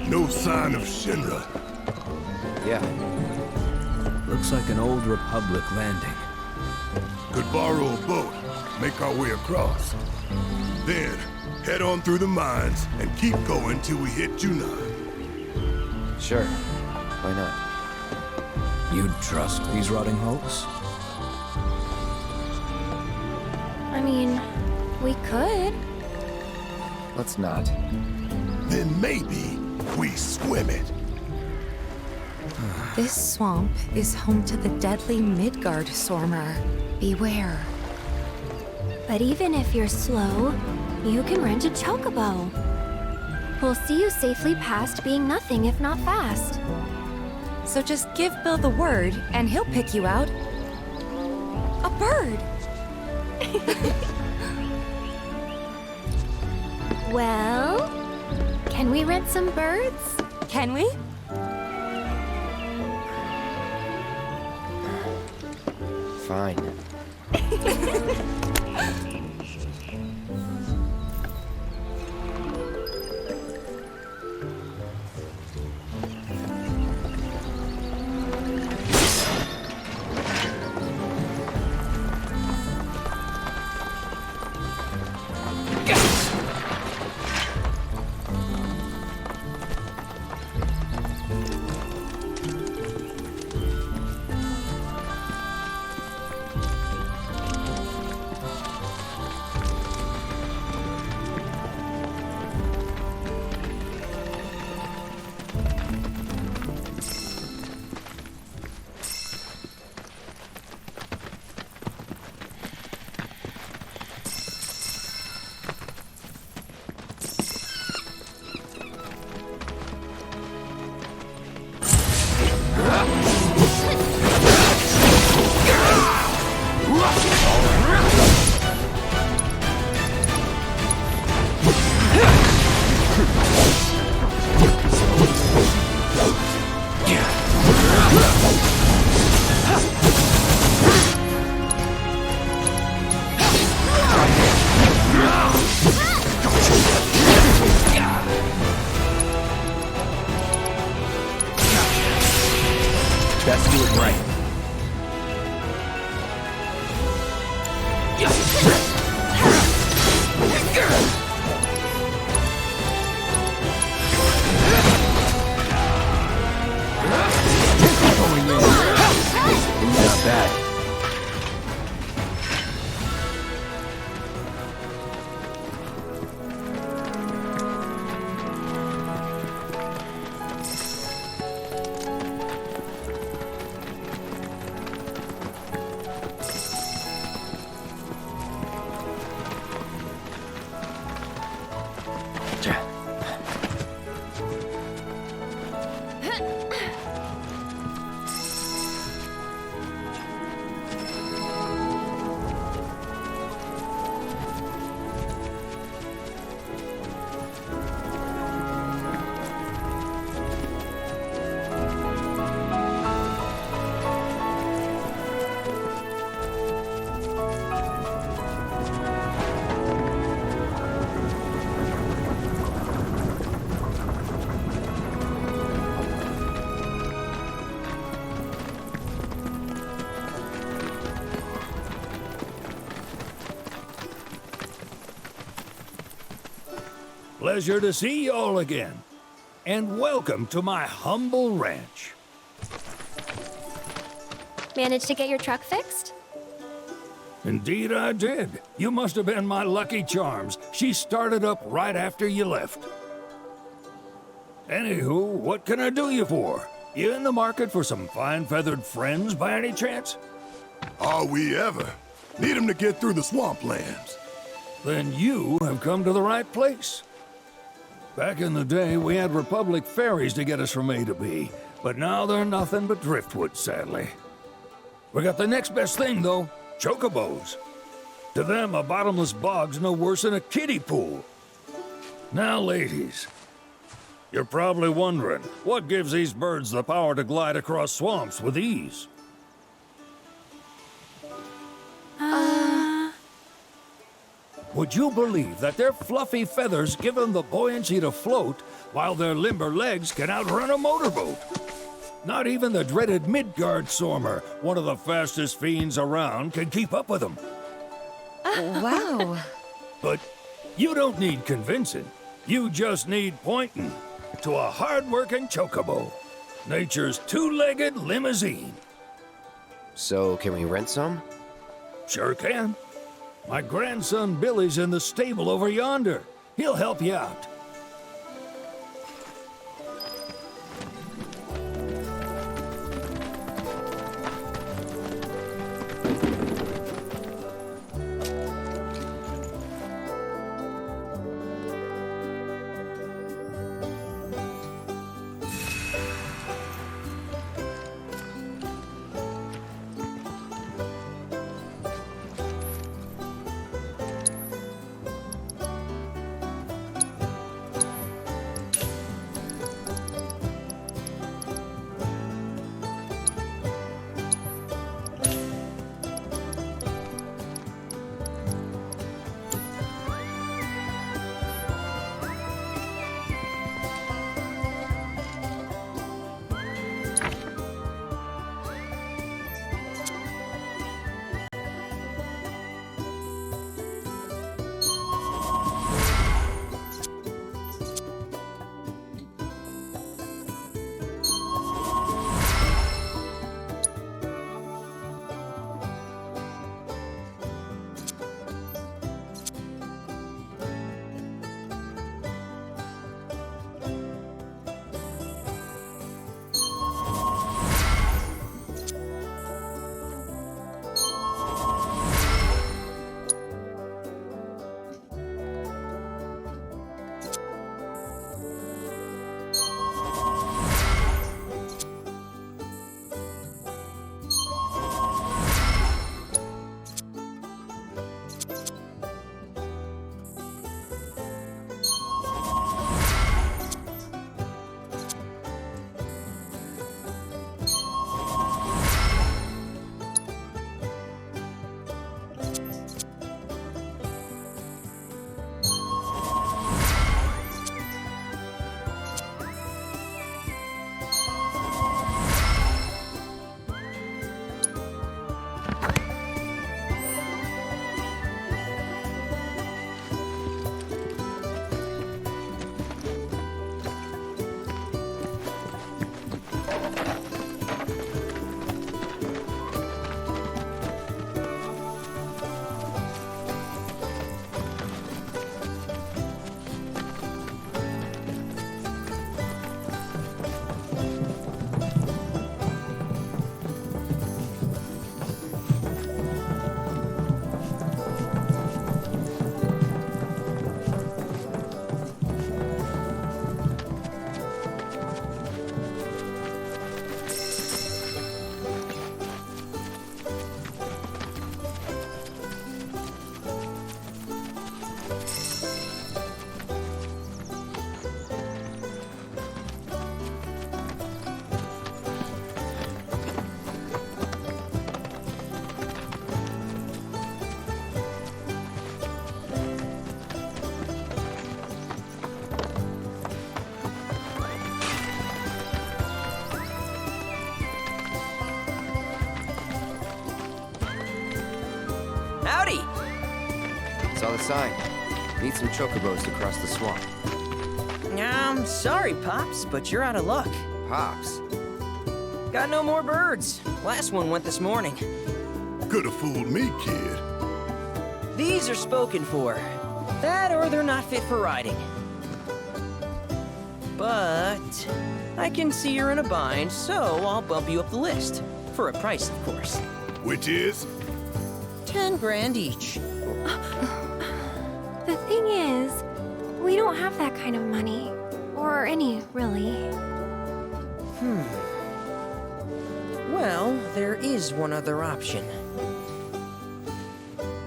No sign of Shinra. Yeah. Looks like an old Republic landing. Could borrow a boat, make our way across. Then, head on through the mines and keep going till we hit Junon. Sure. Why not? You'd trust these rotting hulks? I mean, we could. Let's not. Then maybe we swim it. This swamp is home to the deadly Midgard Stormer. Beware. But even if you're slow, you can rent a Chocobo. We'll see you safely past being nothing if not fast. So just give Bill the word, and he'll pick you out. A bird! Well, can we rent some birds? Can we? Fine. Best do it right. Not bad. Pleasure to see y'all again, and welcome to my humble ranch. Managed to get your truck fixed? Indeed I did. You must have been my lucky charms. She started up right after you left. Anywho, what can I do you for? You in the market for some fine-feathered friends by any chance? Are we ever? Need them to get through the swamplands. Then you have come to the right place. Back in the day, we had Republic ferries to get us from A to B, but now they're nothing but driftwood, sadly. We got the next best thing, though, Chocobos. To them, a bottomless bog's no worse than a kiddie pool. Now, ladies, you're probably wondering, what gives these birds the power to glide across swamps with ease? Would you believe that their fluffy feathers give them the buoyancy to float, while their limber legs can outrun a motorboat? Not even the dreaded Midgard Sormer, one of the fastest fiends around, can keep up with them. Wow. But you don't need convincing. You just need pointing to a hard-working Chocobo, nature's two-legged limousine. So, can we rent some? Sure can. My grandson Billy's in the stable over yonder. He'll help you out. Howdy! Saw the sign. Need some chocobos to cross the swamp. I'm sorry, Pops, but you're out of luck. Pops. Got no more birds. Last one went this morning. Could've fooled me, kid. These are spoken for. That or they're not fit for riding. But I can see you're in a bind, so I'll bump you up the list. For a price, of course. Which is? 10 grand each. The thing is, we don't have that kind of money. Or any, really. Well, there is one other option.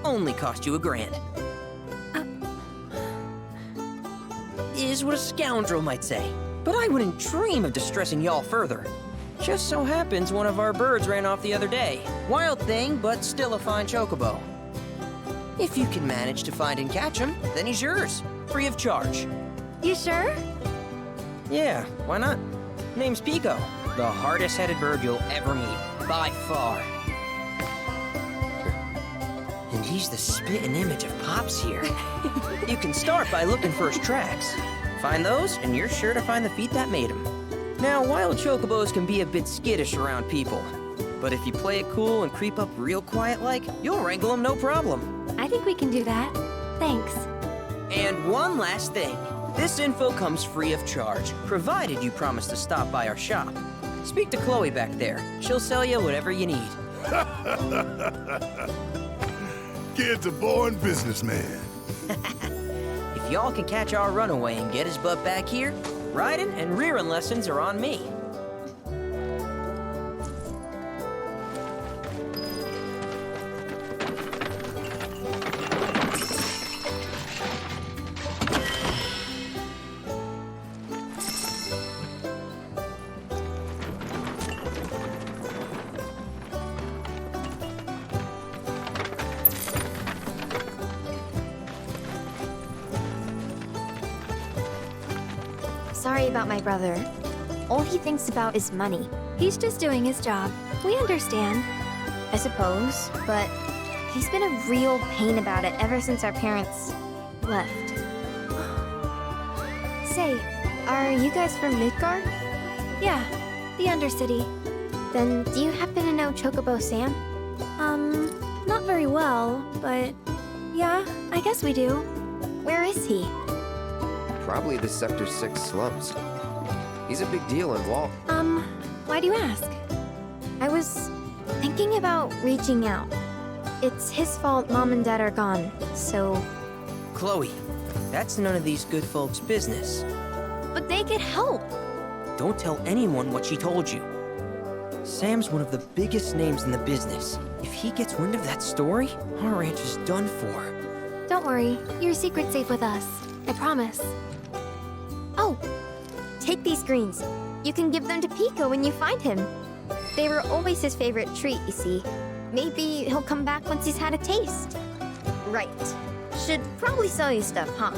Only cost you $1 grand. is what a scoundrel might say. But I wouldn't dream of distressing y'all further. Just so happens one of our birds ran off the other day. Wild thing, but still a fine chocobo. If you can manage to find and catch him, then he's yours, free of charge. You sure? Yeah, why not? Name's Piko, the hardest-headed bird you'll ever meet, by far. And he's the spitting image of Pops here. You can start by looking for his tracks. Find those, and you're sure to find the feet that made him. Now, wild chocobos can be a bit skittish around people, but if you play it cool and creep up real quiet-like, you'll wrangle them no problem. I think we can do that. Thanks. And one last thing. This info comes free of charge, provided you promise to stop by our shop. Speak to Chloe back there. She'll sell you whatever you need. Kid's a born businessman. If y'all can catch our runaway and get his butt back here, riding and rearing lessons are on me. Sorry about my brother. All he thinks about is money. He's just doing his job. We understand. I suppose, but he's been a real pain about it ever since our parents left. Say, are you guys from Midgard? Yeah, the Undercity. Then do you happen to know Chocobo Sam? Not very well, but yeah, I guess we do. Where is he? Probably the Sector 6 slums. He's a big deal in Wall. Why do you ask? I was thinking about reaching out. It's his fault Mom and Dad are gone, so... Chloe, that's none of these good folks' business. But they could help! Don't tell anyone what she told you. Sam's one of the biggest names in the business. If he gets wind of that story, our ranch is done for. Don't worry, your secret's safe with us. I promise. Oh! Take these greens. You can give them to Piko when you find him. They were always his favorite treat, you see. Maybe he'll come back once he's had a taste. Right. Should probably sell you stuff, huh?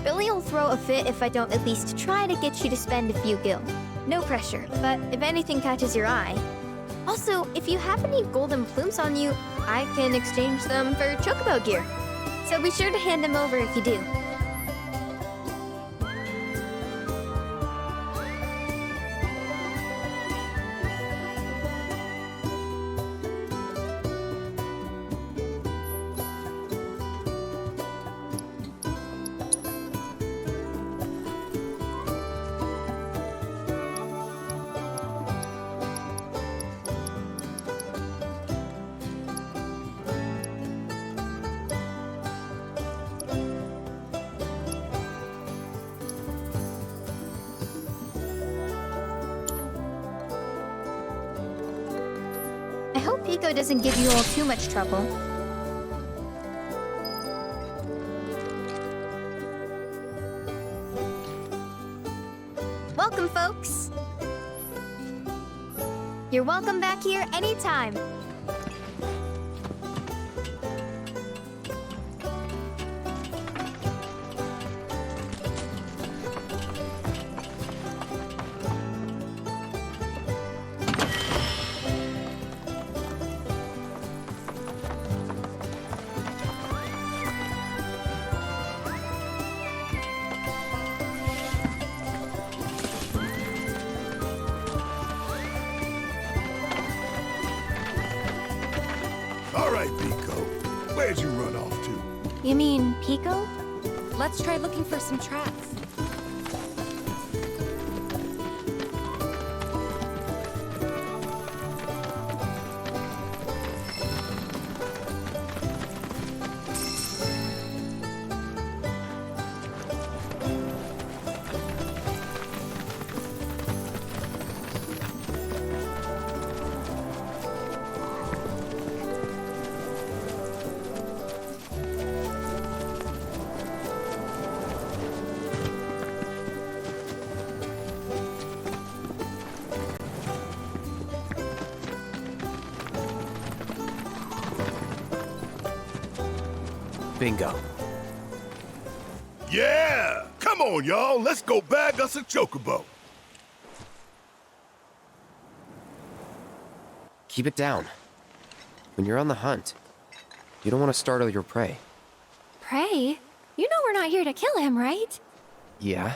Billy'll throw a fit if I don't at least try to get you to spend a few gil. No pressure, but if anything catches your eye. Also, if you have any golden plumes on you, I can exchange them for Chocobo gear. So be sure to hand them over if you do. I hope Piko doesn't give you all too much trouble. Welcome, folks! You're welcome back here anytime. All right, Piko. Where'd you run off to? You mean Piko? Let's try looking for some tracks. Bingo. Yeah! Come on, y'all. Let's go bag us a Chocobo. Keep it down. When you're on the hunt, you don't want to startle your prey. Pray? You know we're not here to kill him, right? Yeah?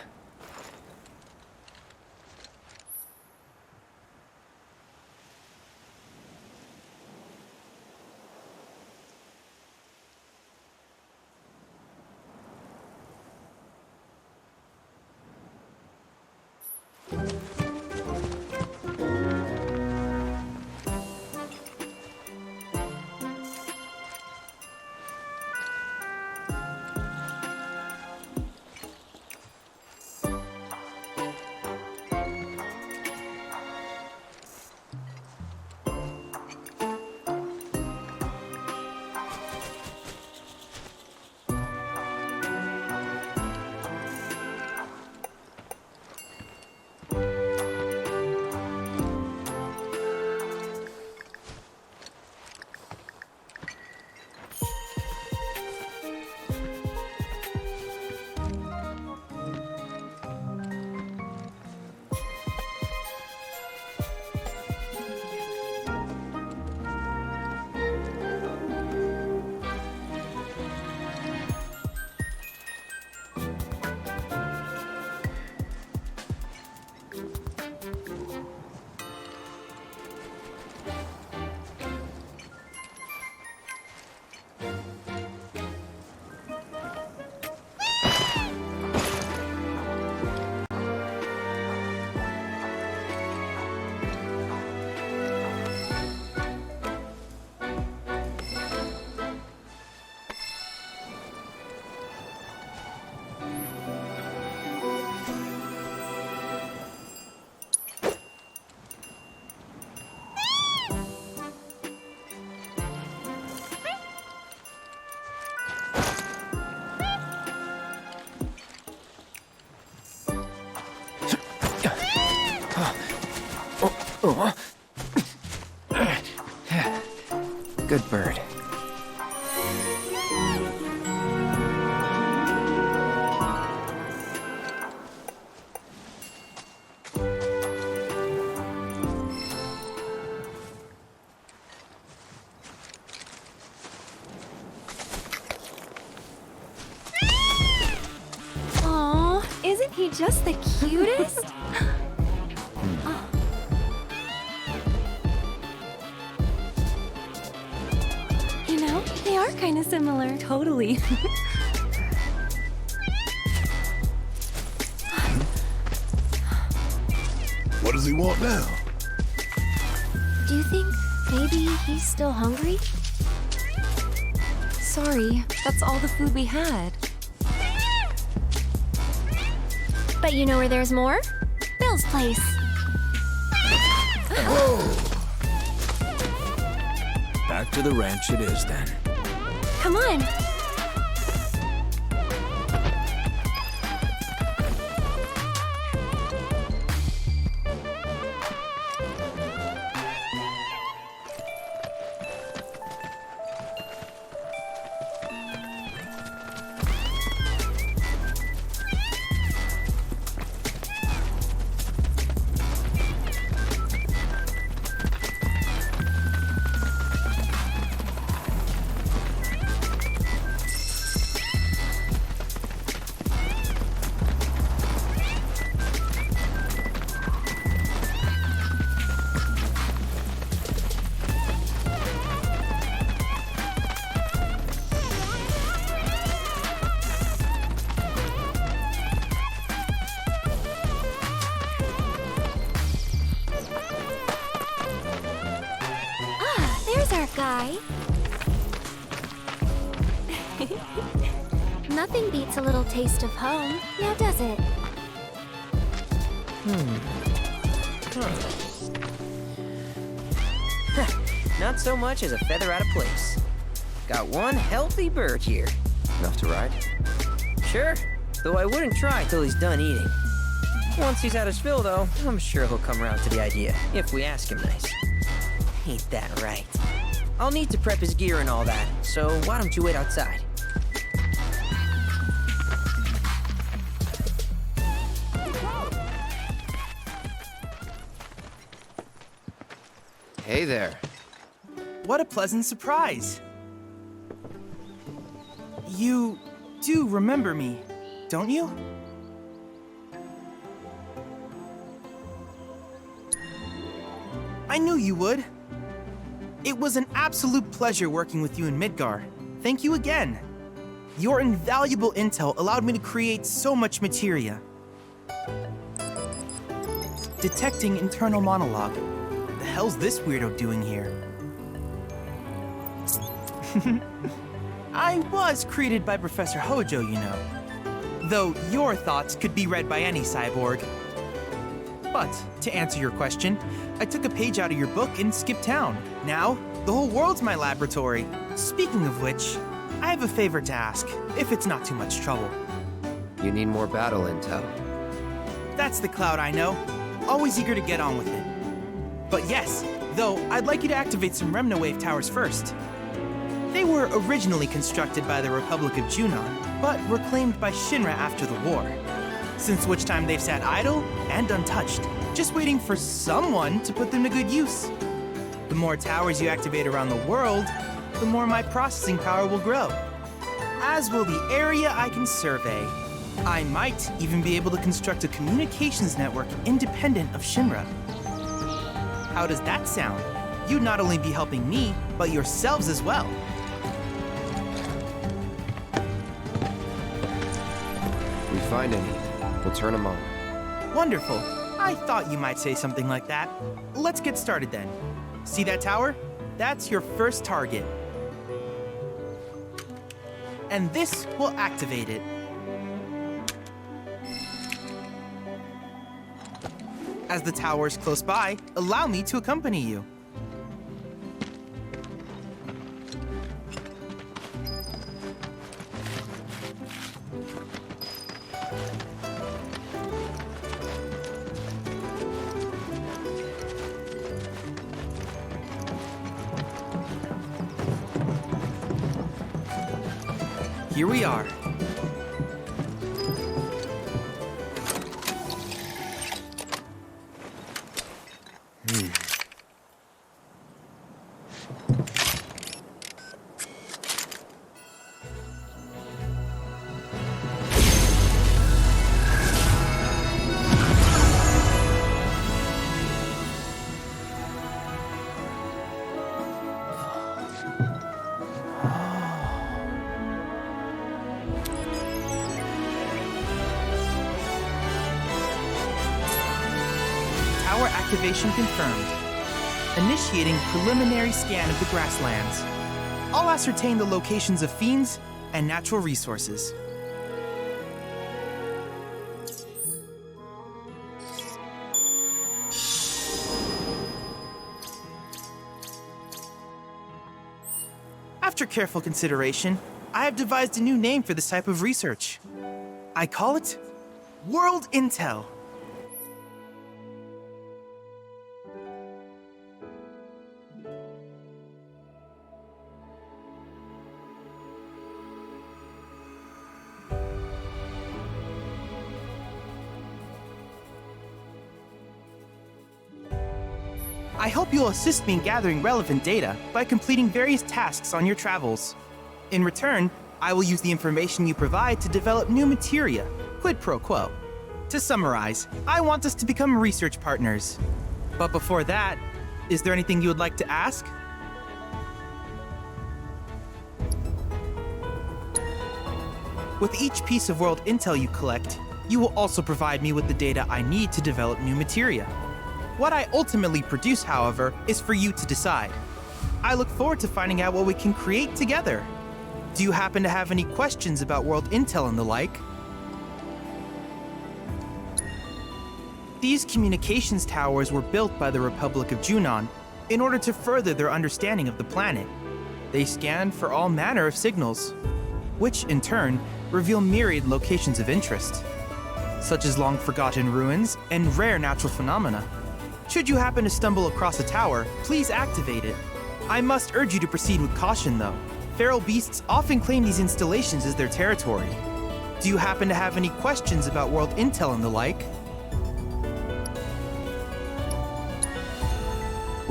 Good bird. Aw, isn't he just the cutest? You know, they are kind of similar. Totally. What does he want now? Do you think maybe he's still hungry? Sorry, that's all the food we had. But you know where there's more? Bill's place. Back to the ranch it is then. Come on. Guy. Nothing beats a little taste of home, now does it? Not so much as a feather out of place. Got one healthy bird here. Enough to ride? Sure, though I wouldn't try till he's done eating. Once he's had his fill, though, I'm sure he'll come around to the idea, if we ask him nice. Ain't that right? I'll need to prep his gear and all that, so why don't you wait outside? Hey there. What a pleasant surprise. You do remember me, don't you? I knew you would. It was an absolute pleasure working with you in Midgar. Thank you again. Your invaluable intel allowed me to create so much materia. Detecting internal monologue. The hell's this weirdo doing here? I was created by Professor Hojo, you know. Though your thoughts could be read by any cyborg. But, to answer your question, I took a page out of your book and skipped town. Now, the whole world's my laboratory. Speaking of which, I have a favor to ask, if it's not too much trouble. You need more battle intel. That's the Cloud I know. Always eager to get on with it. But yes, though, I'd like you to activate some Remna Wave towers first. They were originally constructed by the Republic of Junon, but reclaimed by Shinra after the war. Since which time they've sat idle and untouched, just waiting for someone to put them to good use. The more towers you activate around the world, the more my processing power will grow. As will the area I can survey. I might even be able to construct a communications network independent of Shinra. How does that sound? You'd not only be helping me, but yourselves as well. If we find any, we'll turn them on. Wonderful. I thought you might say something like that. Let's get started then. See that tower? That's your first target. And this will activate it. As the tower is close by, allow me to accompany you. Here we are. Tower activation confirmed. Initiating preliminary scan of the grasslands. I'll ascertain the locations of fiends and natural resources. After careful consideration, I have devised a new name for this type of research. I call it World Intel. I hope you'll assist me in gathering relevant data by completing various tasks on your travels. In return, I will use the information you provide to develop new materia, quid pro quo. To summarize, I want us to become research partners. But before that, is there anything you would like to ask? With each piece of world intel you collect, you will also provide me with the data I need to develop new materia. What I ultimately produce, however, is for you to decide. I look forward to finding out what we can create together. Do you happen to have any questions about world intel and the like? These communications towers were built by the Republic of Junon in order to further their understanding of the planet. They scan for all manner of signals, which in turn reveal myriad locations of interest, such as long-forgotten ruins and rare natural phenomena. Should you happen to stumble across a tower, please activate it. I must urge you to proceed with caution, though. Feral beasts often claim these installations as their territory. Do you happen to have any questions about world intel and the like?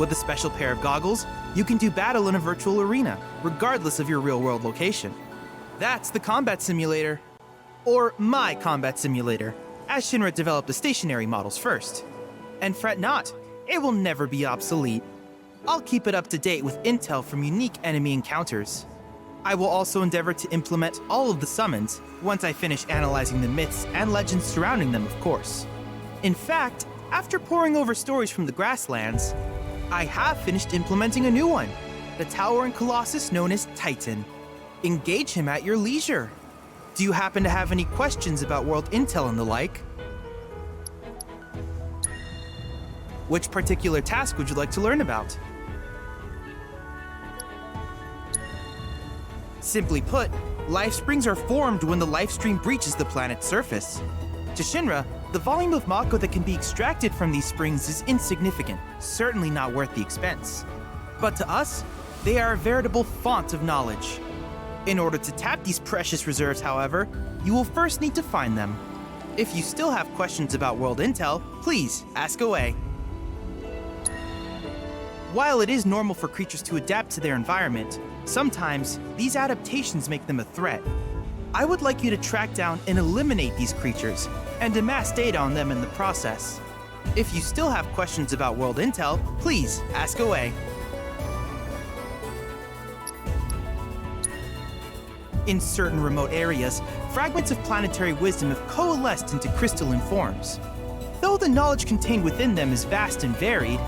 With a special pair of goggles, you can do battle in a virtual arena, regardless of your real-world location. That's the combat simulator. Or my combat simulator, as Shinra developed the stationary models first. And fret not, it will never be obsolete. I'll keep it up to date with intel from unique enemy encounters. I will also endeavor to implement all of the summons once I finish analyzing the myths and legends surrounding them, of course. In fact, after poring over stories from the grasslands, I have finished implementing a new one, the towering colossus known as Titan. Engage him at your leisure. Do you happen to have any questions about world intel and the like? Which particular task would you like to learn about? Simply put, life springs are formed when the life stream breaches the planet's surface. To Shinra, the volume of Mako that can be extracted from these springs is insignificant, certainly not worth the expense. But to us, they are a veritable font of knowledge. In order to tap these precious reserves, however, you will first need to find them. If you still have questions about world intel, please ask away. While it is normal for creatures to adapt to their environment, sometimes these adaptations make them a threat. I would like you to track down and eliminate these creatures, and amass data on them in the process. If you still have questions about world intel, please ask away. In certain remote areas, fragments of planetary wisdom have coalesced into crystalline forms. Though the knowledge contained within them is vast and varied,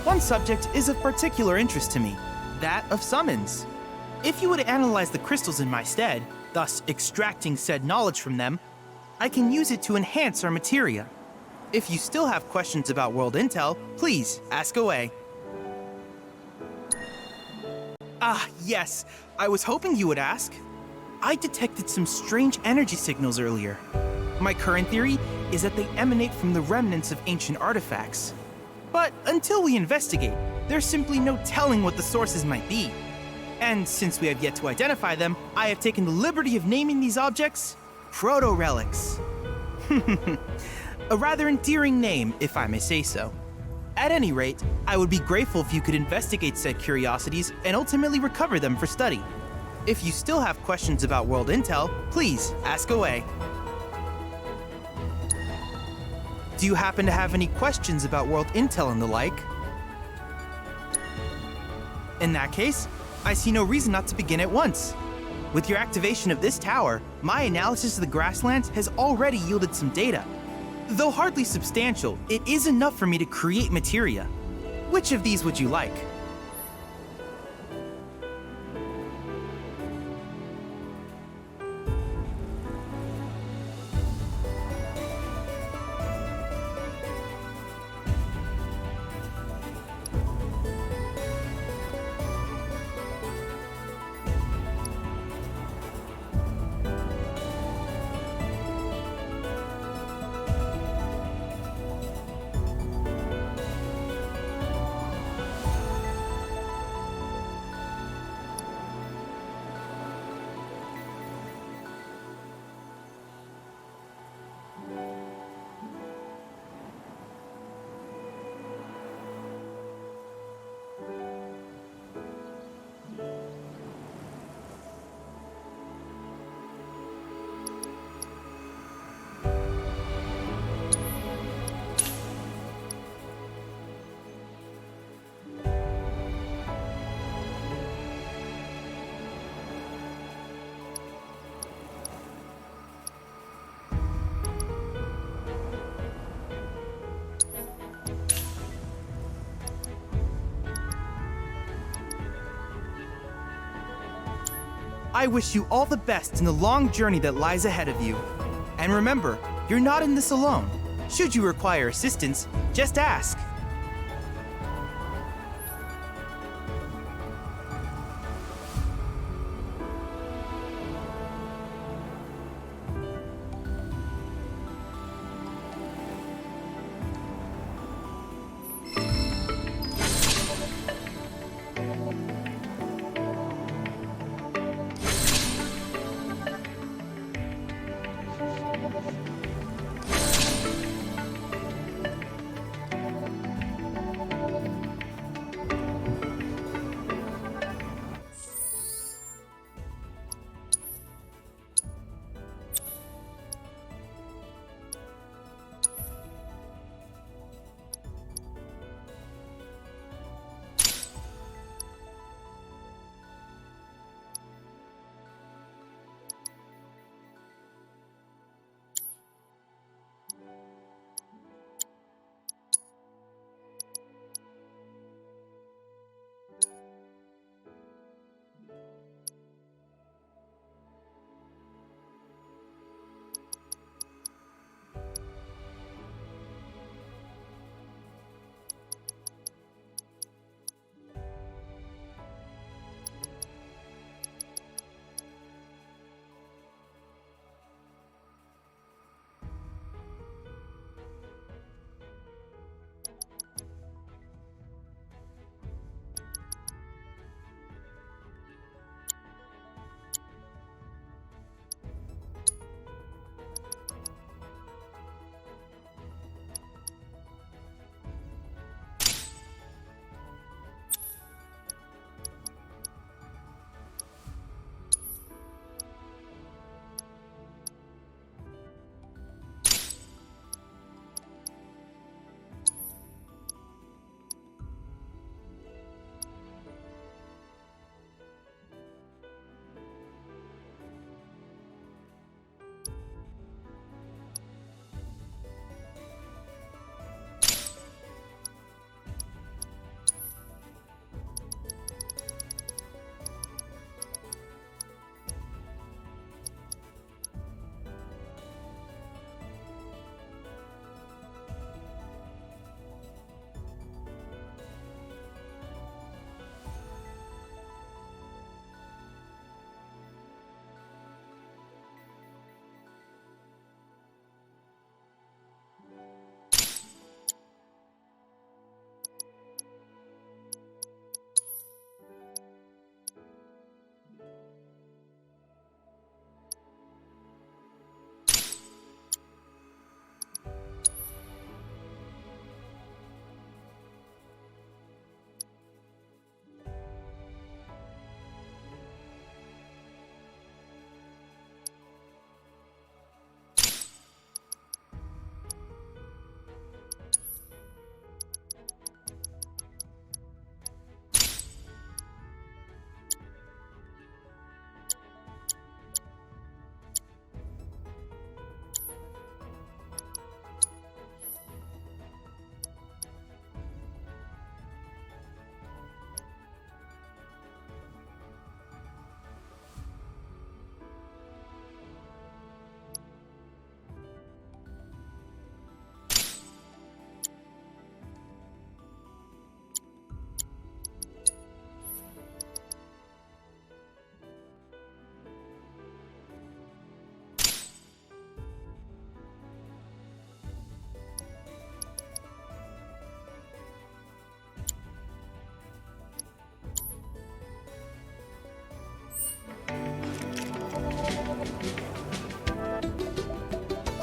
one subject is of particular interest to me, that of summons. If you would analyze the crystals in my stead, thus extracting said knowledge from them, I can use it to enhance our materia. If you still have questions about world intel, please ask away. Ah, yes, I was hoping you would ask. I detected some strange energy signals earlier. My current theory is that they emanate from the remnants of ancient artifacts. But until we investigate, there's simply no telling what the sources might be. And since we have yet to identify them, I have taken the liberty of naming these objects proto-relics. A rather endearing name, if I may say so. At any rate, I would be grateful if you could investigate said curiosities and ultimately recover them for study. If you still have questions about world intel, please ask away. Do you happen to have any questions about world intel and the like? In that case, I see no reason not to begin at once. With your activation of this tower, my analysis of the grasslands has already yielded some data. Though hardly substantial, it is enough for me to create materia. Which of these would you like? I wish you all the best in the long journey that lies ahead of you. And remember, you're not in this alone. Should you require assistance, just ask.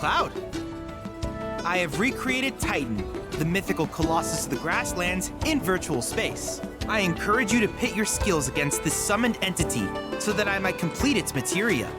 Cloud. I have recreated Titan, the mythical colossus of the grasslands, in virtual space. I encourage you to pit your skills against this summoned entity so that I might complete its materia.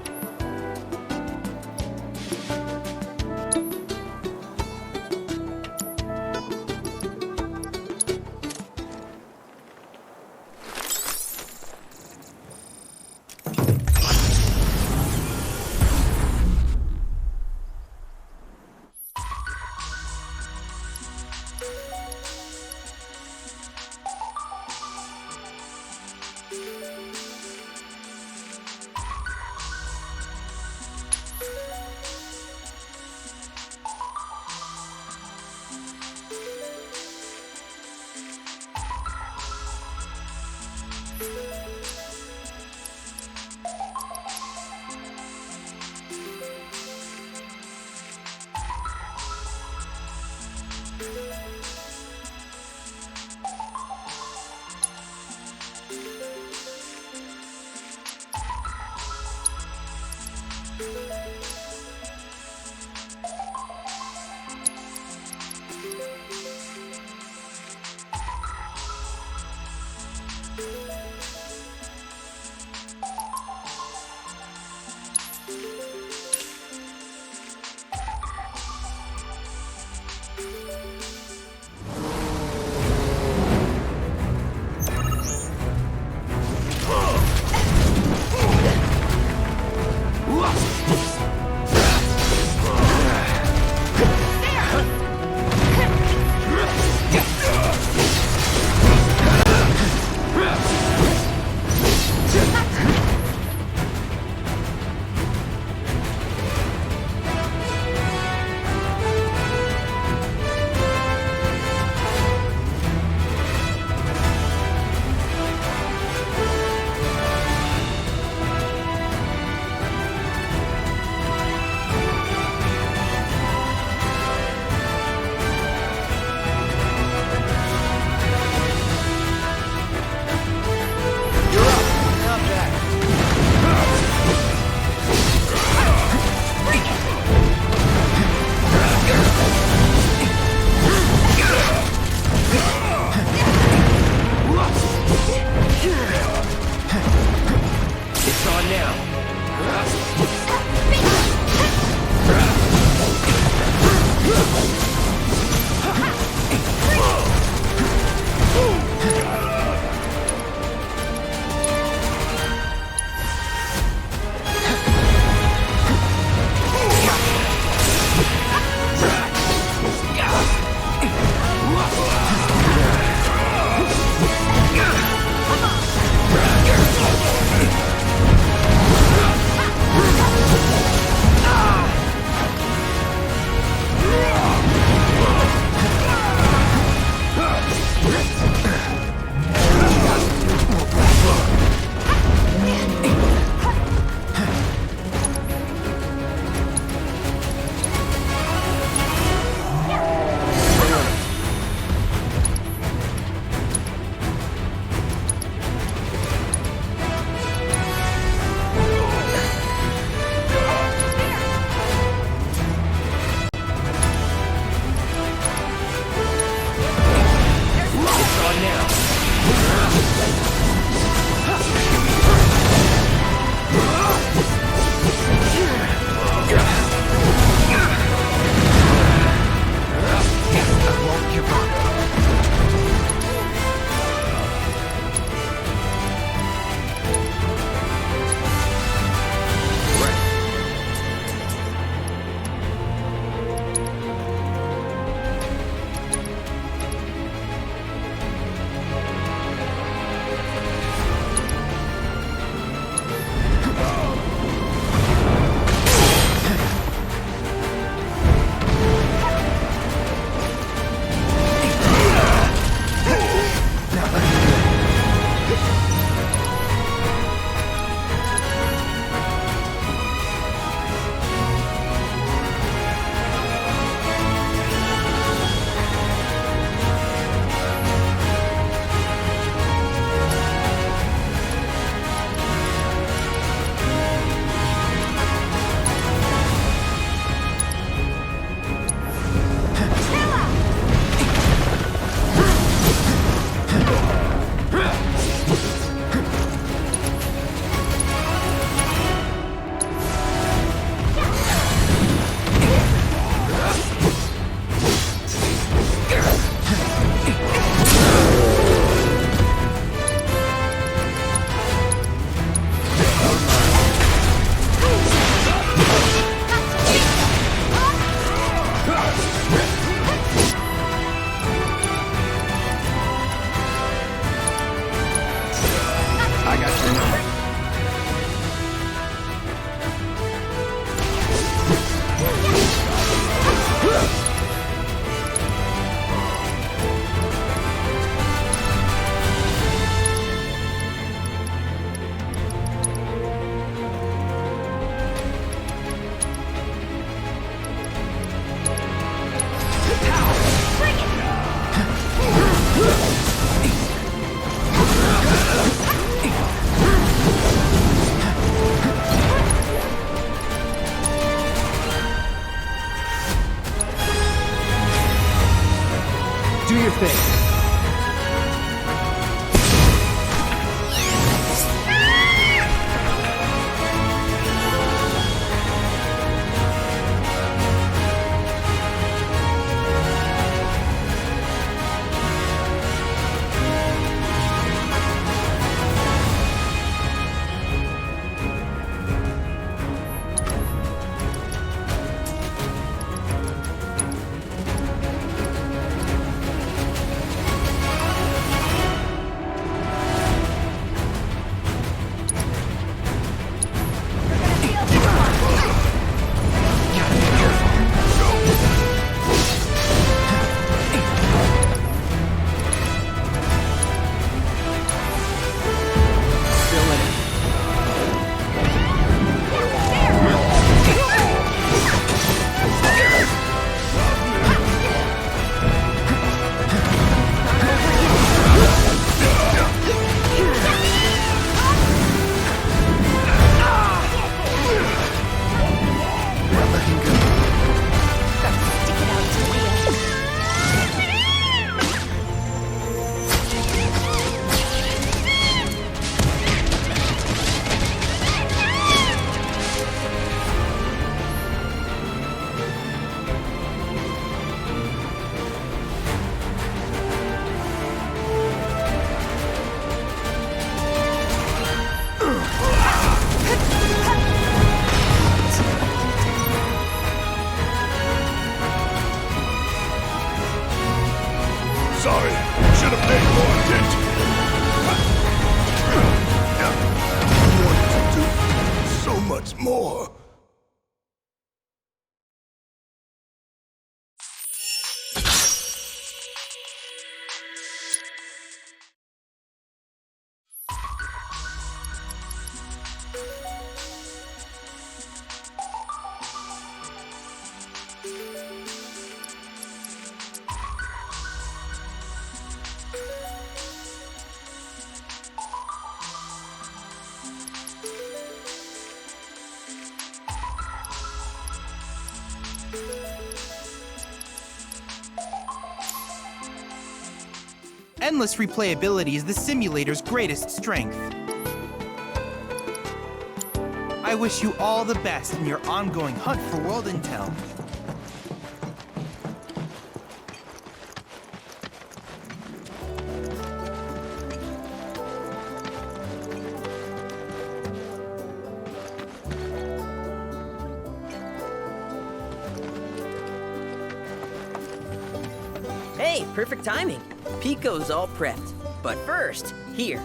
Sorry, should have paid more attention. I wanted to do so much more. Endless replayability is the simulator's greatest strength. I wish you all the best in your ongoing hunt for world intel. Hey, perfect timing. Piko's all prepped. But first, here,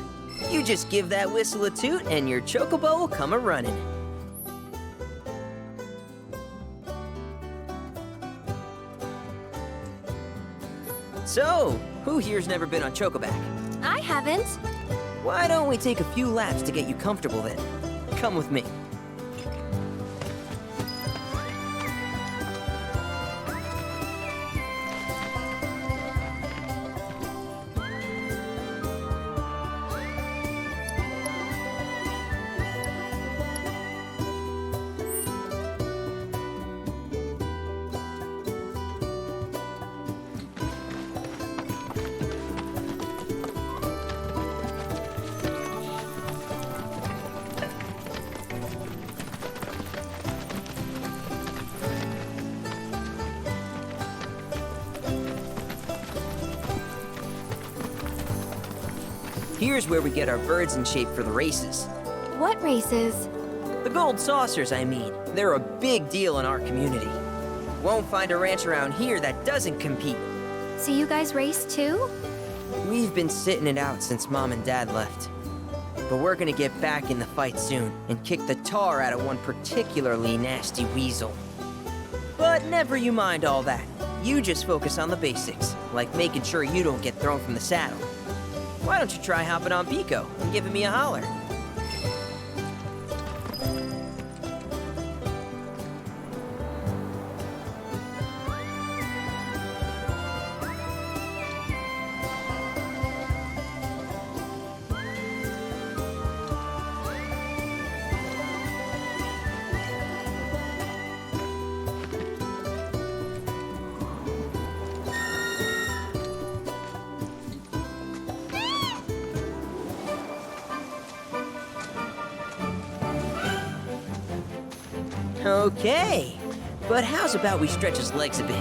you just give that whistle a toot and your Chocobo will come a-running. So, who here's never been on Chocoback? I haven't. Why don't we take a few laps to get you comfortable then? Come with me. Here's where we get our birds in shape for the races. What races? The gold saucers, I mean. They're a big deal in our community. Won't find a ranch around here that doesn't compete. So you guys race too? We've been sitting it out since Mom and Dad left. But we're gonna get back in the fight soon and kick the tar out of one particularly nasty weasel. But never you mind all that. You just focus on the basics, like making sure you don't get thrown from the saddle. Why don't you try hopping on Piko and giving me a holler? Okay, but how's about we stretch his legs a bit?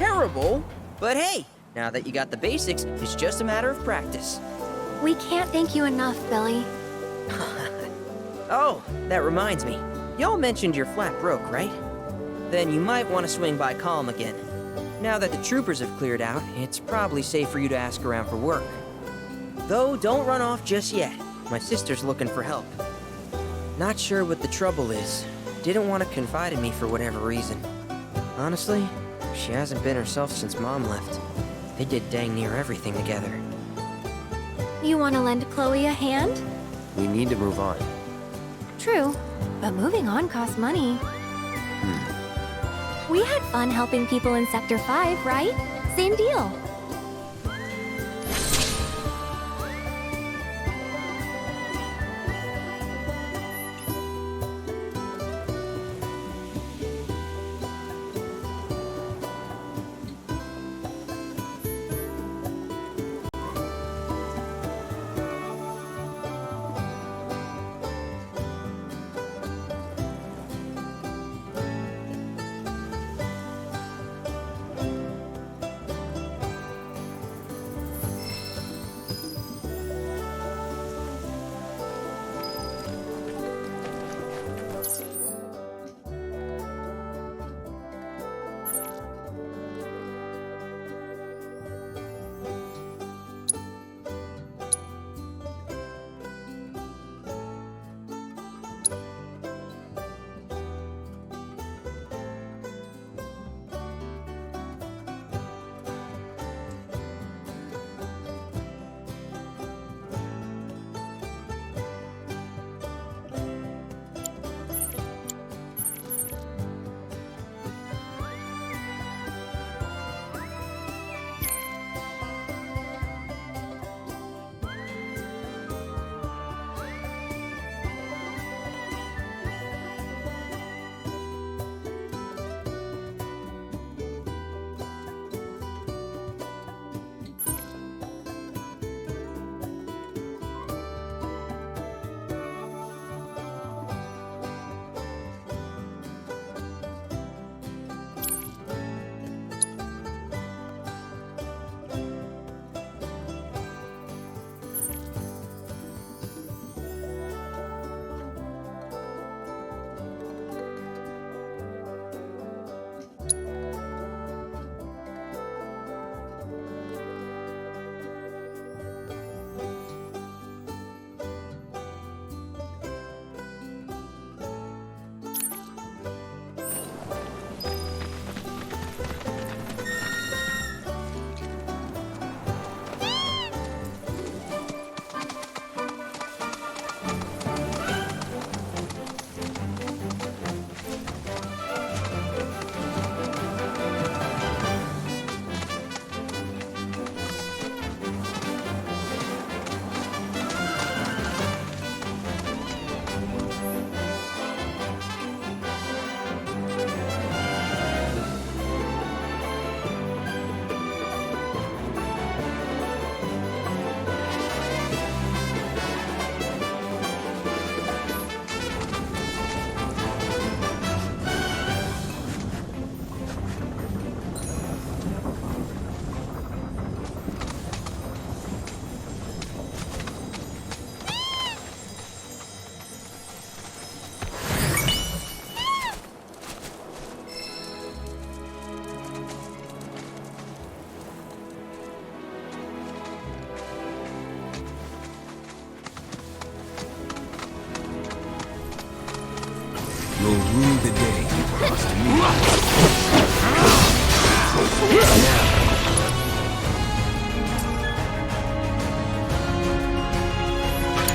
terrible, but hey, now that you got the basics, it's just a matter of practice. We can't thank you enough, Billy. Oh, that reminds me. Y'all mentioned your flat broke, right? Then you might want to swing by Calm again. Now that the troopers have cleared out, it's probably safe for you to ask around for work. Though, don't run off just yet. My sister's looking for help. Not sure what the trouble is. Didn't want to confide in me for whatever reason. Honestly, she hasn't been herself since Mom left. They did dang near everything together. You want to lend Chloe a hand? We need to move on. True, but moving on costs money. We had fun helping people in Sector 5, right? Same deal. You'll rue the day you crossed me.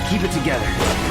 Keep it together.